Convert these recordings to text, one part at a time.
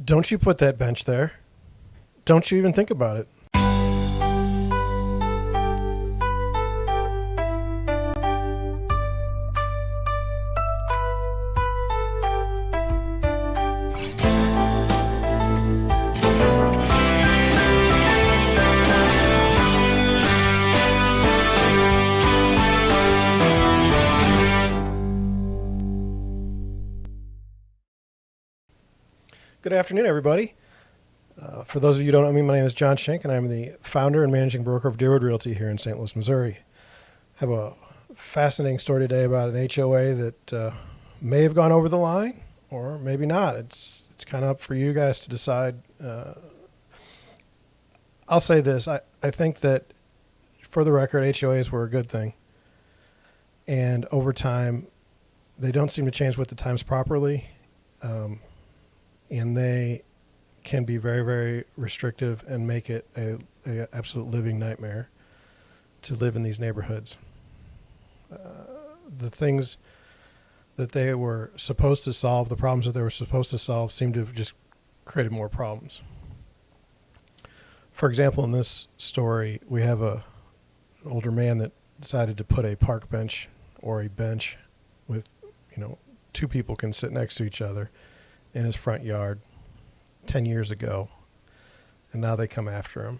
Don't you put that bench there. Don't you even think about it. Good afternoon, everybody. For those of you who don't know me, my name is John Schenk, and I'm the founder and managing broker of Deerwood Realty here in St. Louis, Missouri. I have a fascinating story today about an HOA that may have gone over the line, or maybe not. It's kind of up for you guys to decide. I'll say this. I think that, for the record, HOAs were a good thing. And over time, they don't seem to change with the times properly. And they can be very, very restrictive and make it a absolute living nightmare to live in these neighborhoods. The things that they were supposed to solve, the problems that they were supposed to solve, seem to have just created more problems. For example, in this story, we have an older man that decided to put a park bench or a bench with, two people can sit next to each other in his front yard 10 years ago, and now they come after him.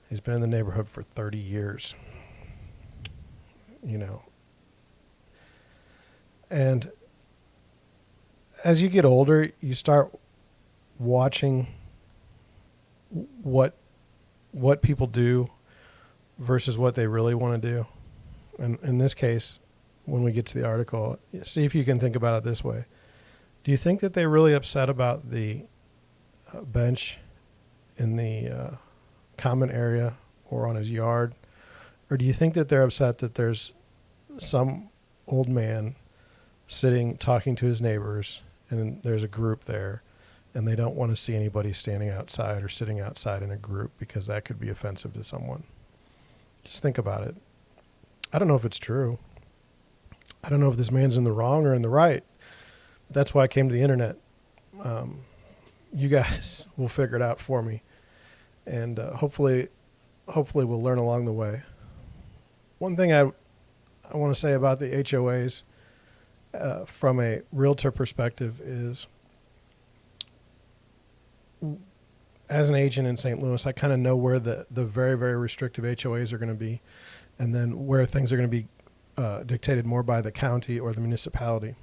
He's been in the neighborhood for 30 years, And as you get older, you start watching what people do versus what they really want to do. And in this case, when we get to the article, see if you can think about it this way. Do you think that they're really upset about the bench in the common area or on his yard? Or do you think that they're upset that there's some old man sitting talking to his neighbors and there's a group there and they don't want to see anybody standing outside or sitting outside in a group because that could be offensive to someone? Just think about it. I don't know if it's true. I don't know if this man's in the wrong or in the right. That's why I came to the internet. You guys will figure it out for me. And hopefully we'll learn along the way. One thing I want to say about the HOAs from a realtor perspective is, as an agent in St. Louis, I kind of know where the very, very restrictive HOAs are going to be, and then where things are going to be dictated more by the county or the municipality.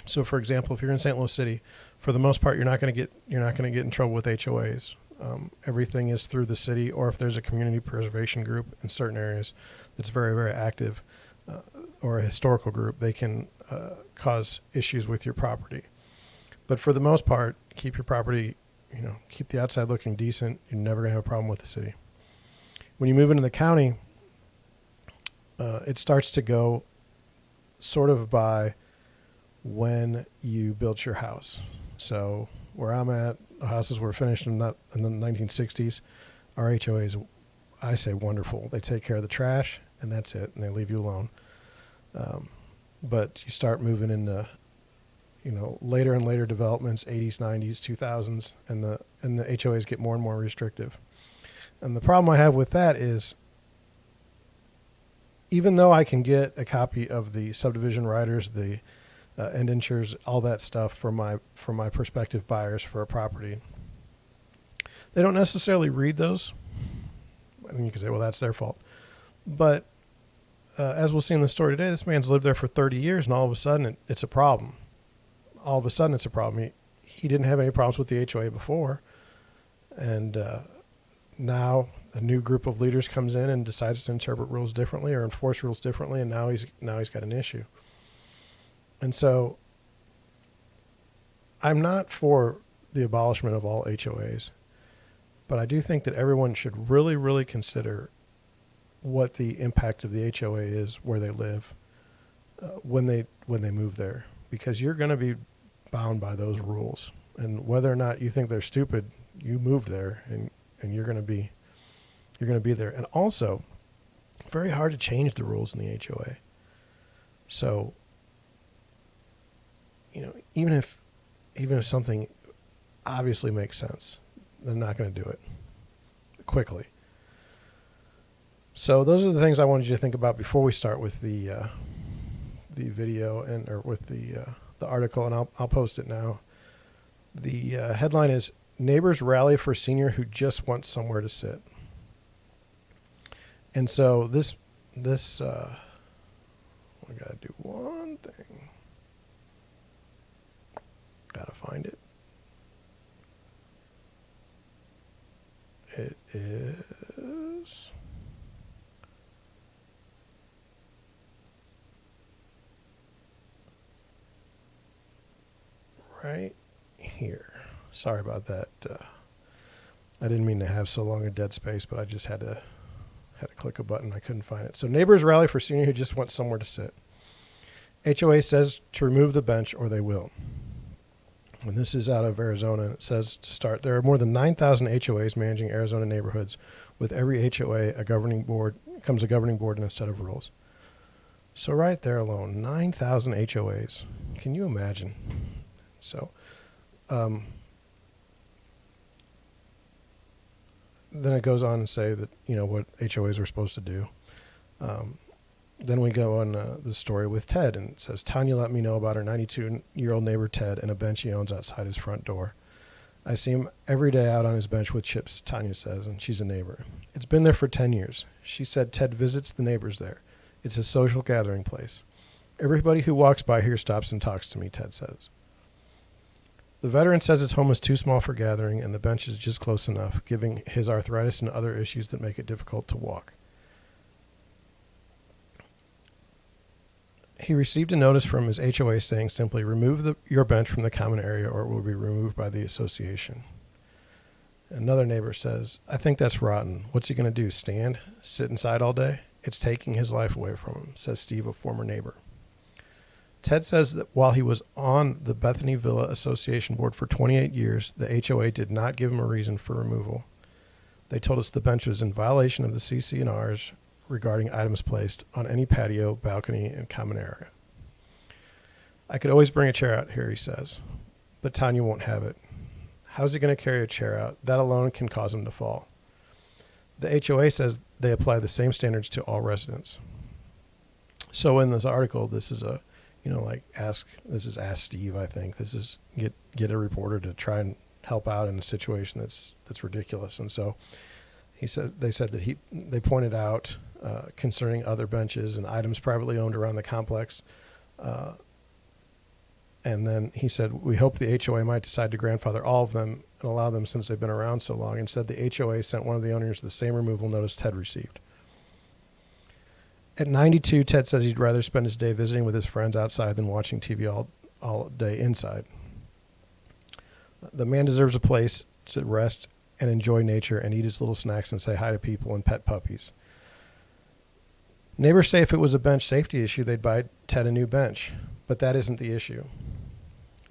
So, for example, if you're in St. Louis City, for the most part, you're not going to get in trouble with HOAs. Everything is through the city, or if there's a community preservation group in certain areas that's very, very active, or a historical group, they can cause issues with your property. But for the most part, keep your property, keep the outside looking decent. You're never going to have a problem with the city. When you move into the county, it starts to go sort of by when you built your house. So where I'm at, the houses were finished in the 1960s. Our HOAs, I say, wonderful. They take care of the trash, and that's it, and they leave you alone. But you start moving into, later and later developments, 80s, 90s, 2000s, and the HOAs get more and more restrictive. And the problem I have with that is, even though I can get a copy of the subdivision riders, the indentures, all that stuff from my prospective buyers for a property, they don't necessarily read those. I mean, you can say, well, that's their fault. But as we'll see in the story today, this man's lived there for 30 years, and all of a sudden it's a problem. All of a sudden it's a problem. He didn't have any problems with the HOA before, and now a new group of leaders comes in and decides to interpret rules differently or enforce rules differently, and now he's got an issue. And so I'm not for the abolishment of all HOAs, but I do think that everyone should really, really consider what the impact of the HOA is where they live when they move there, because you're going to be bound by those rules. And whether or not you think they're stupid, you moved there, and you're going to be there. And also, very hard to change the rules in the HOA. So, even if something obviously makes sense, they're not going to do it quickly. So those are the things I wanted you to think about before we start with the video or with the article, and I'll post it now. The headline is "Neighbors Rally for Senior Who Just Wants Somewhere to Sit." And so this we gotta do one thing. Gotta find it. It is right here. Sorry about that. I didn't mean to have so long a dead space, but I just had to click a button. I couldn't find it. So neighbors rally for senior who just want somewhere to sit. HOA says to remove the bench or they will. And this is out of Arizona. It says to start, there are more than 9,000 HOAs managing Arizona neighborhoods. With every HOA, a governing board and a set of rules. So right there alone, 9,000 HOAs. Can you imagine? So then it goes on to say that, what HOAs are supposed to do. Then we go on the story with Ted, and it says, Tanya let me know about her 92-year-old neighbor Ted and a bench he owns outside his front door. I see him every day out on his bench with chips, Tanya says, and she's a neighbor. It's been there for 10 years. She said Ted visits the neighbors there. It's a social gathering place. Everybody who walks by here stops and talks to me, Ted says. The veteran says his home is too small for gathering and the bench is just close enough, giving his arthritis and other issues that make it difficult to walk. He received a notice from his HOA saying simply, remove your bench from the common area or it will be removed by the association. Another neighbor says, I think that's rotten. What's he going to do, stand? Sit inside all day? It's taking his life away from him, says Steve, a former neighbor. Ted says that while he was on the Bethany Villa Association board for 28 years, the HOA did not give him a reason for removal. They told us the bench was in violation of the CC&Rs regarding items placed on any patio, balcony, and common area. I could always bring a chair out here, he says, but Tanya won't have it. How's he going to carry a chair out? That alone can cause him to fall. The HOA says they apply the same standards to all residents. So in this article, this is Ask Steve, I think. This is get a reporter to try and help out in a situation that's ridiculous. And so they said that they pointed out concerning other benches and items privately owned around the complex. And then he said, we hope the HOA might decide to grandfather all of them and allow them since they've been around so long. Instead, the HOA sent one of the owners the same removal notice Ted received. At 92, Ted says he'd rather spend his day visiting with his friends outside than watching TV all day inside. The man deserves a place to rest and enjoy nature and eat his little snacks and say hi to people and pet puppies. Neighbors say if it was a bench safety issue, they'd buy Ted a new bench, but that isn't the issue.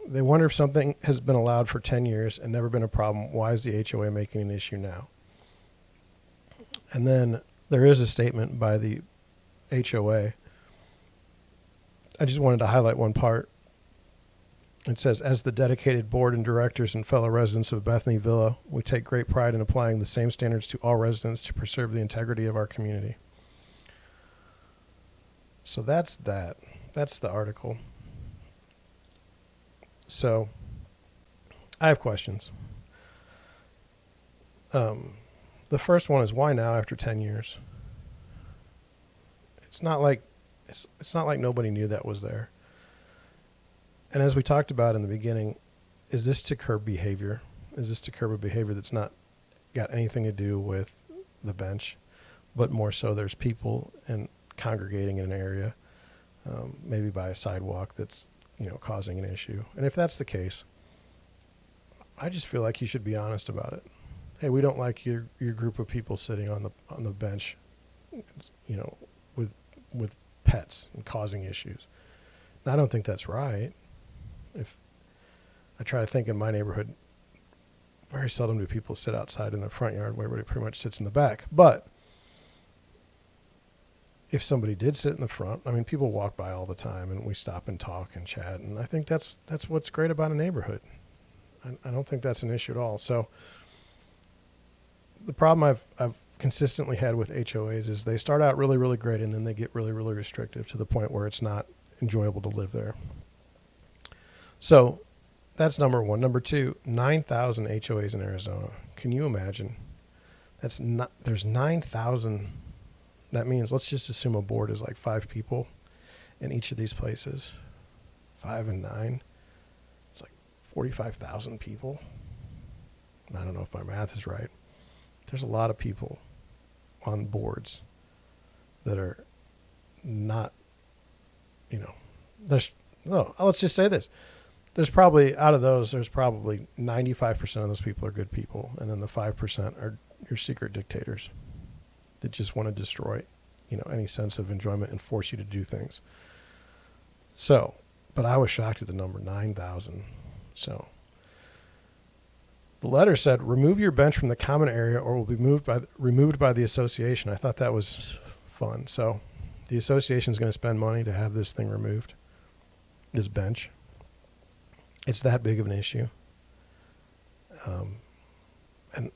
They wonder if something has been allowed for 10 years and never been a problem. Why is the HOA making an issue now? And then there is a statement by the HOA. I just wanted to highlight one part. It says, as the dedicated board and directors and fellow residents of Bethany Villa, we take great pride in applying the same standards to all residents to preserve the integrity of our community. So that's that. That's the article. So I have questions. The first one is, why now after 10 years? It's not like nobody knew that was there. And as we talked about in the beginning, is this to curb behavior? Is this to curb a behavior that's not got anything to do with the bench, but more so there's people and congregating in an area, maybe by a sidewalk that's causing an issue? And if that's the case, I just feel like you should be honest about it. Hey, we don't like your group of people sitting on the bench, with pets and causing issues. And I don't think that's right. If I try to think in my neighborhood, very seldom do people sit outside in the front yard where everybody pretty much sits in the back. But if somebody did sit in the front, I mean, people walk by all the time, and we stop and talk and chat, and I think that's what's great about a neighborhood. I don't think that's an issue at all. So the problem I've consistently had with HOAs is they start out really, really great, and then they get really, really restrictive to the point where it's not enjoyable to live there. So that's number one. Number two, 9,000 HOAs in Arizona. Can you imagine? There's 9,000. That means, let's just assume a board is like 5 people in each of these places. 5 and 9. It's like 45,000 people. I don't know if my math is right. There's a lot of people on boards that are not, let's just say this. There's probably 95% of those people are good people. And then the 5% are your secret dictators that just want to destroy, any sense of enjoyment and force you to do things. So, but I was shocked at the number 9,000. So the letter said, remove your bench from the common area or will be removed by the association. I thought that was fun. So the association is going to spend money to have this thing removed, this bench. It's that big of an issue. And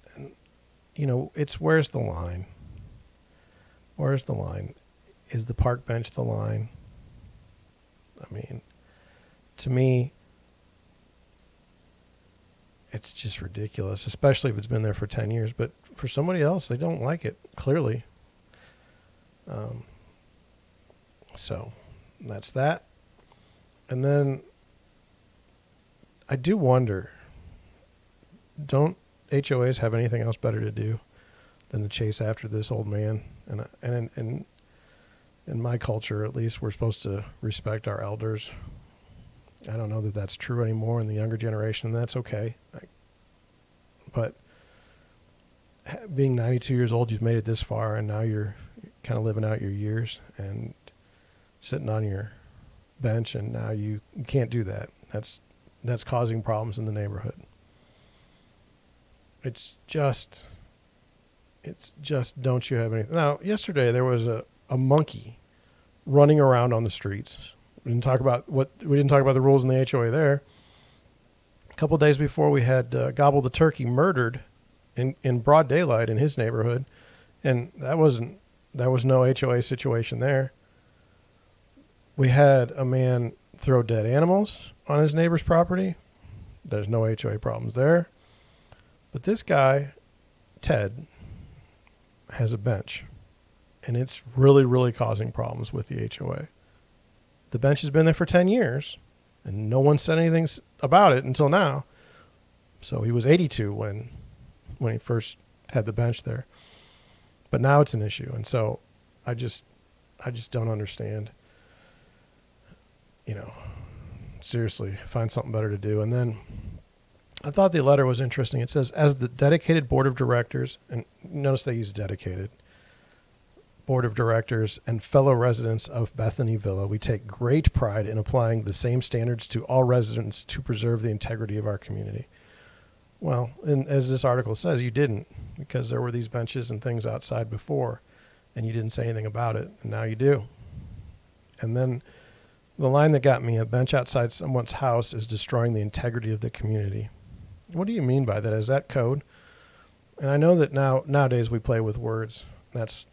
it's where's the line? Where's the line? Is the park bench the line? I mean, to me, it's just ridiculous, especially if it's been there for 10 years. But for somebody else, they don't like it, clearly. So that's that. And then I do wonder, don't HOAs have anything else better to do than to chase after this old man? And in my culture, at least, we're supposed to respect our elders. I don't know that that's true anymore in the younger generation, and that's okay. But being 92 years old, you've made it this far, and now you're kind of living out your years and sitting on your bench, and now you can't do that. That's causing problems in the neighborhood. It's just don't you have anything. Now, yesterday there was a monkey running around on the streets. We didn't talk about the rules in the HOA there. A couple of days before, we had Gobble the Turkey murdered in broad daylight in his neighborhood, and there was no HOA situation there. We had a man throw dead animals on his neighbor's property. There's no HOA problems there. But this guy, Ted, has a bench, and it's really, really causing problems with the HOA. The bench has been there for 10 years, and no one said anything about it until now. So he was 82 when he first had the bench there. But now it's an issue, and so I just don't understand. Seriously, find something better to do. And then I thought the letter was interesting. It says, as the dedicated board of directors, and notice they use dedicated, board of directors and fellow residents of Bethany Villa, we take great pride in applying the same standards to all residents to preserve the integrity of our community. Well, and as this article says, you didn't, because there were these benches and things outside before, and you didn't say anything about it, and now you do. And then the line that got me, a bench outside someone's house is destroying the integrity of the community. What do you mean by that? Is that code? And I know that nowadays we play with words. That's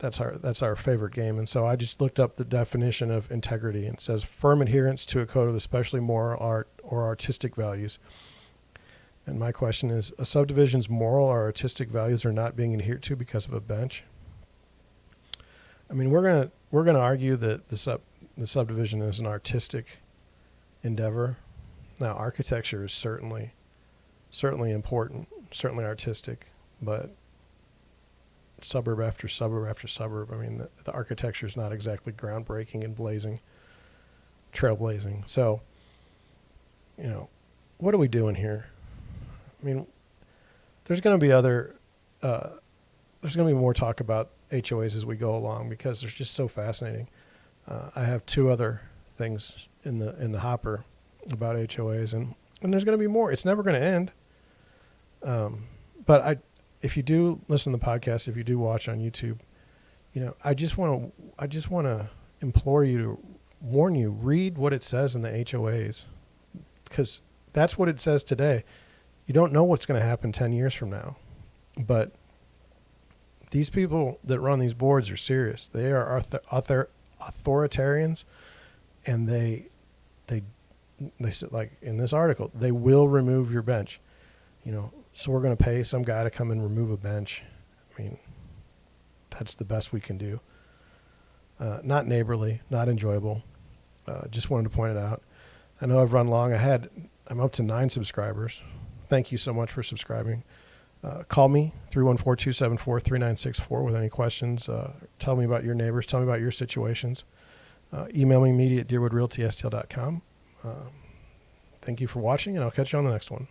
our favorite game. And so I just looked up the definition of integrity, and it says firm adherence to a code of especially moral, art, or artistic values. And my question is, a subdivision's moral or artistic values are not being adhered to because of a bench? I mean, we're gonna argue that the subdivision is an artistic endeavor. Now, architecture is certainly important, certainly artistic, but suburb after suburb after suburb, I mean, the architecture is not exactly groundbreaking and trailblazing. So, what are we doing here? I mean, there's going to be more talk about HOAs as we go along, because they're just so fascinating. I have 2 other things in the hopper about HOAs, and there's going to be more. It's never going to end. But if you do listen to the podcast, if you do watch on YouTube, I just want to implore you to warn you, read what it says in the HOAs, because that's what it says today. You don't know what's going to happen 10 years from now, but these people that run these boards are serious. They are authoritarians, and they said, like in this article, they will remove your bench. So we're going to pay some guy to come and remove a bench. I mean, that's the best we can do. Not neighborly, not enjoyable. Just wanted to point it out. I know I've run long. I'm up to 9 subscribers. Thank you so much for subscribing. Call me, 314-274-3964 with any questions. Tell me about your neighbors. Tell me about your situations. Email me, media@deerwoodrealtystl.com. Thank you for watching, and I'll catch you on the next one.